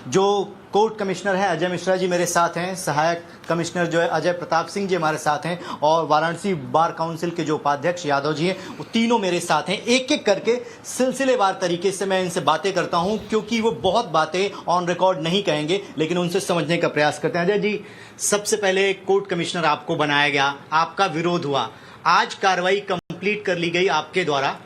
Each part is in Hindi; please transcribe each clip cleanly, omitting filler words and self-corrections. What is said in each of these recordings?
जो कोर्ट कमिश्नर हैं अजय मिश्रा जी मेरे साथ हैं, सहायक कमिश्नर जो है अजय प्रताप सिंह जी हमारे साथ हैं, और वाराणसी बार काउंसिल के जो उपाध्यक्ष यादव जी हैं, वो तीनों मेरे साथ हैं। एक एक करके सिलसिलेवार तरीके से मैं इनसे बातें करता हूं, क्योंकि वो बहुत बातें ऑन रिकॉर्ड नहीं कहेंगे, लेकिन उनसे समझने का प्रयास करते हैं। अजय जी, सबसे पहले कोर्ट कमिश्नर आपको बनाया गया, आपका विरोध हुआ, आज कार्रवाई कंप्लीट कर ली गई आपके द्वारा,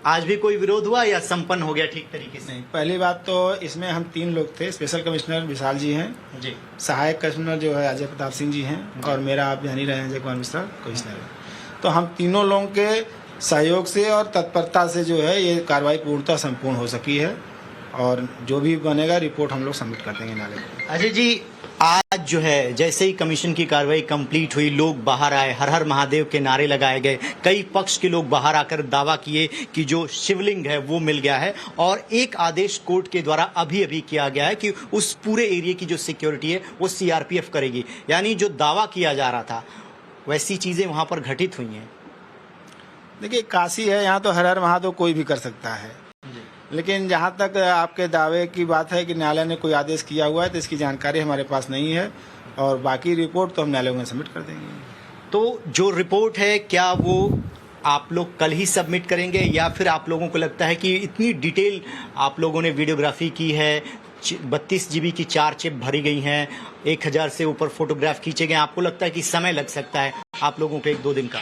आज भी कोई विरोध हुआ या संपन्न हो गया ठीक तरीके से? नहीं, पहली बात तो इसमें हम 3 लोग थे। स्पेशल कमिश्नर विशाल जी हैं जी, सहायक कमिश्नर जो है अजय प्रताप सिंह जी हैं, और मेरा आप जान ही रहे हैं अजय कुमार मिश्रा कमिश्नर है। तो हम तीनों लोगों के सहयोग से और तत्परता से जो है ये कार्रवाई पूर्णतः संपूर्ण हो सकी है, और जो भी बनेगा रिपोर्ट हम लोग सबमिट कर देंगे न्यायालय को। अजय जी, आज जो है जैसे ही कमीशन की कार्रवाई कंप्लीट हुई, लोग बाहर आए, हर हर महादेव के नारे लगाए गए, कई पक्ष के लोग बाहर आकर दावा किए कि जो शिवलिंग है वो मिल गया है, और एक आदेश कोर्ट के द्वारा अभी अभी किया गया है कि उस पूरे एरिया की जो सिक्योरिटी है वो सीआरपीएफ करेगी। यानी जो दावा किया जा रहा था वैसी चीजें वहां पर घटित हुई हैं। देखिए, काशी है, यहाँ तो हर हर महादेव कोई भी कर सकता है, लेकिन जहाँ तक आपके दावे की बात है कि न्यायालय ने कोई आदेश किया हुआ है, तो इसकी जानकारी हमारे पास नहीं है, और बाकी रिपोर्ट तो हम न्यायालय में सबमिट कर देंगे। तो जो रिपोर्ट है क्या वो आप लोग कल ही सबमिट करेंगे, या फिर आप लोगों को लगता है कि इतनी डिटेल आप लोगों ने वीडियोग्राफी की है, 32 GB की 4 चिप भरी गई हैं, 1000 से ऊपर फोटोग्राफ खींचे गए, आपको लगता है कि समय लग सकता है आप लोगों को 1-2 दिन का?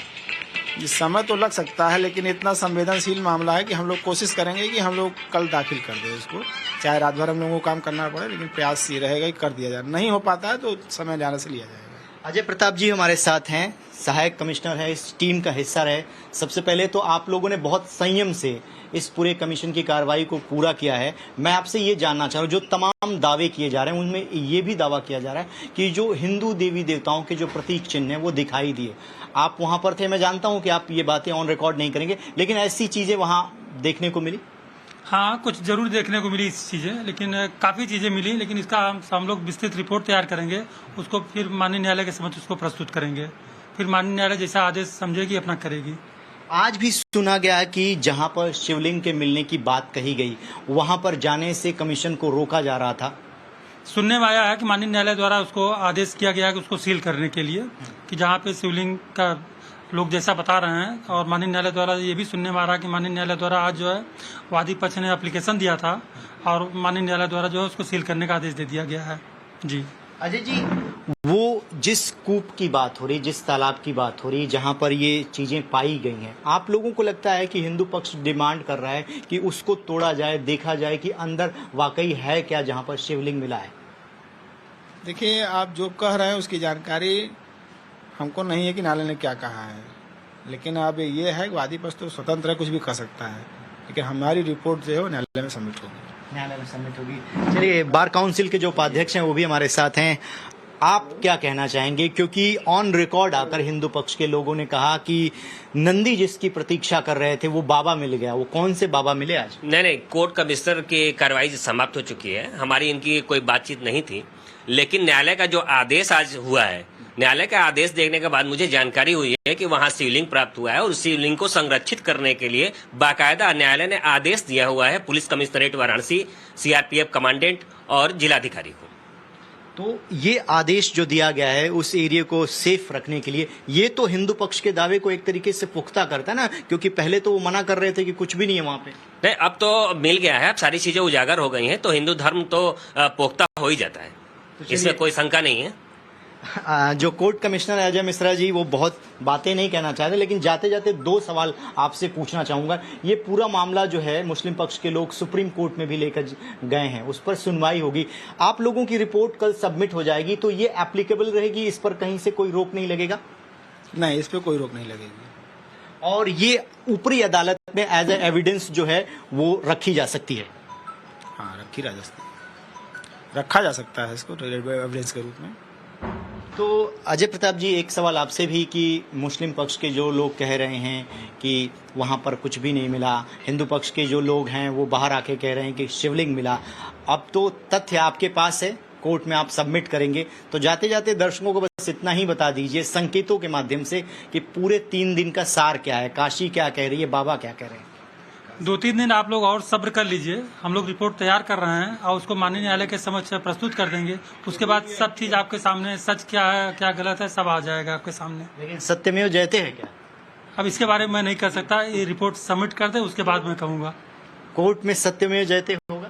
समय तो लग सकता है, लेकिन इतना संवेदनशील मामला है कि हम लोग कोशिश करेंगे कि हम लोग कल दाखिल कर दें इसको, चाहे रात भर हम लोगों को काम करना पड़े, लेकिन प्रयास ये रहेगा कि कर दिया जाए। नहीं हो पाता है तो समय ज़्यादा से लिया जाएगा। अजय प्रताप जी हमारे साथ हैं, सहायक कमिश्नर है, इस टीम का हिस्सा रहे। सबसे पहले तो आप लोगों ने बहुत संयम से इस पूरे कमीशन की कार्रवाई को पूरा किया है। मैं आपसे ये जानना चाह रहा हूँ, जो तमाम दावे किए जा रहे हैं उनमें ये भी दावा किया जा रहा है कि जो हिंदू देवी देवताओं के जो प्रतीक चिन्ह हैं वो दिखाई दिए। आप वहाँ पर थे, मैं जानता हूँ कि आप ये बातें ऑन रिकॉर्ड नहीं करेंगे, लेकिन ऐसी चीज़ें वहाँ देखने को मिली? हाँ, कुछ जरूर देखने को मिली इस चीज़ें, लेकिन काफ़ी चीज़ें मिली, लेकिन इसका हम लोग विस्तृत रिपोर्ट तैयार करेंगे, उसको फिर माननीय न्यायालय के समक्ष उसको प्रस्तुत करेंगे, फिर माननीय न्यायालय जैसा आदेश समझेगी अपना करेगी। आज भी सुना गया है कि जहां पर शिवलिंग के मिलने की बात कही गई, वहां पर जाने से कमीशन को रोका जा रहा था। सुनने में आया है कि माननीय न्यायालय द्वारा उसको आदेश किया गया है कि उसको सील करने के लिए, कि जहाँ पे शिवलिंग का लोग जैसा बता रहे हैं, और माननीय न्यायालय द्वारा ये भी सुनने में आ रहा है कि माननीय न्यायालय द्वारा आज जो है वादी पक्ष ने एप्लीकेशन दिया था, और माननीय न्यायालय द्वारा जो है उसको सील करने का आदेश दे दिया गया है। जी अजय जी, वो जिस कूप की बात हो रही, जिस तालाब की बात हो रही, जहां पर ये चीजें पाई गई हैं, आप लोगों को लगता है कि हिंदू पक्ष डिमांड कर रहा है कि उसको तोड़ा जाए, देखा जाए कि अंदर वाकई है क्या जहां पर शिवलिंग मिला है? देखिए, आप जो कह रहे हैं उसकी जानकारी हमको नहीं है कि न्यायालय ने क्या कहा है, लेकिन अब ये है कि वादी पक्ष तो स्वतंत्र है, कुछ भी कर सकता है, लेकिन हमारी रिपोर्ट जो है वो न्यायालय में सबमिट होगी। न्यायालय में सबमिट होगी। चलिए, बार काउंसिल के जो उपाध्यक्ष हैं वो भी हमारे साथ हैं, आप क्या कहना चाहेंगे? क्योंकि ऑन रिकॉर्ड आकर हिंदू पक्ष के लोगों ने कहा कि नंदी जिसकी प्रतीक्षा कर रहे थे वो बाबा मिल गया। वो कौन से बाबा मिले आज? नहीं, कोर्ट कमिश्नर की कार्रवाई समाप्त हो चुकी है, हमारी इनकी कोई बातचीत नहीं थी, लेकिन न्यायालय का जो आदेश आज हुआ है, न्यायालय का आदेश देखने के बाद मुझे जानकारी हुई है कि वहां शिवलिंग प्राप्त हुआ है, और उस शिवलिंग को संरक्षित करने के लिए बाकायदा न्यायालय ने आदेश दिया हुआ है police commissionerate Varanasi, CRPF commandant और जिलाधिकारी को। तो ये आदेश जो दिया गया है उस एरिया को सेफ रखने के लिए, ये तो हिंदू पक्ष के दावे को एक तरीके से पुख्ता करता है ना, क्योंकि पहले तो वो मना कर रहे थे कि कुछ भी नहीं है वहां पे। नहीं, अब तो मिल गया है, अब सारी चीजें उजागर हो गई हैं, तो हिंदू धर्म तो पुख्ता हो ही जाता है, इसमें कोई शंका नहीं है। जो कोर्ट कमिश्नर अजय मिश्रा जी वो बहुत बातें नहीं कहना चाहते, लेकिन जाते जाते 2 सवाल आपसे पूछना चाहूंगा। ये पूरा मामला जो है मुस्लिम पक्ष के लोग सुप्रीम कोर्ट में भी लेकर गए हैं, उस पर सुनवाई होगी, आप लोगों की रिपोर्ट कल सबमिट हो जाएगी, तो ये एप्लीकेबल रहेगी, इस पर कहीं से कोई रोक नहीं लगेगा? नहीं, इस पर कोई रोक नहीं लगेगी, और ये ऊपरी अदालत में एज ए एविडेंस जो है वो रखी जा सकती है? हाँ, रखा जा सकता है इसको एविडेंस के रूप में। तो अजय प्रताप जी, एक सवाल आपसे भी कि मुस्लिम पक्ष के जो लोग कह रहे हैं कि वहाँ पर कुछ भी नहीं मिला, हिंदू पक्ष के जो लोग हैं वो बाहर आके कह रहे हैं कि शिवलिंग मिला, अब तो तथ्य आपके पास है, कोर्ट में आप सबमिट करेंगे, तो जाते जाते दर्शकों को बस इतना ही बता दीजिए संकेतों के माध्यम से कि पूरे 3 दिन का सार क्या है, काशी क्या कह रही है, बाबा क्या कह रहे हैं? 2-3 दिन आप लोग और सब्र कर लीजिए। हम लोग रिपोर्ट तैयार कर रहे हैं और उसको माननीय न्यायालय के समक्ष प्रस्तुत कर देंगे। उसके बाद सब चीज आपके सामने, सच क्या है क्या गलत है, सब आ जाएगा आपके सामने। लेकिन सत्यमेव जयते है क्या? अब इसके बारे में मैं नहीं कर सकता, ये रिपोर्ट सबमिट कर दे उसके बाद मैं कहूँगा। कोर्ट में सत्यमेव जयते होगा?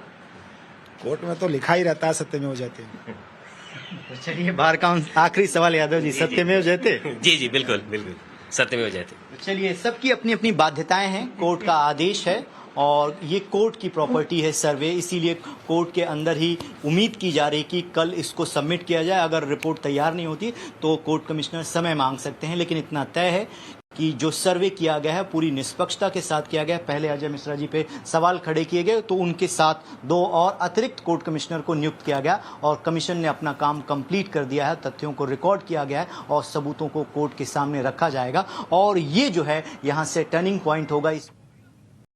कोर्ट में तो लिखा ही रहता है सत्यमेव जयते। तो चलिए, बार काउंसिल, आखिरी सवाल यादव जी, सत्यमेव जयते? जी जी बिल्कुल बिल्कुल सत्यमेव जयते। तो चलिए, सबकी अपनी अपनी बाध्यताएं हैं, कोर्ट का आदेश है और ये कोर्ट की प्रॉपर्टी है सर्वे, इसीलिए कोर्ट के अंदर ही उम्मीद की जा रही कि कल इसको सबमिट किया जाए। अगर रिपोर्ट तैयार नहीं होती तो कोर्ट कमिश्नर समय मांग सकते हैं, लेकिन इतना तय है कि जो सर्वे किया गया है पूरी निष्पक्षता के साथ किया गया है। पहले अजय मिश्रा जी पे सवाल खड़े किए गए तो उनके साथ 2 और अतिरिक्त कोर्ट कमिश्नर को नियुक्त किया गया और कमीशन ने अपना काम कंप्लीट कर दिया है। तथ्यों को रिकॉर्ड किया गया है और सबूतों को कोर्ट के सामने रखा जाएगा और ये जो है यहाँ से टर्निंग पॉइंट होगा। इस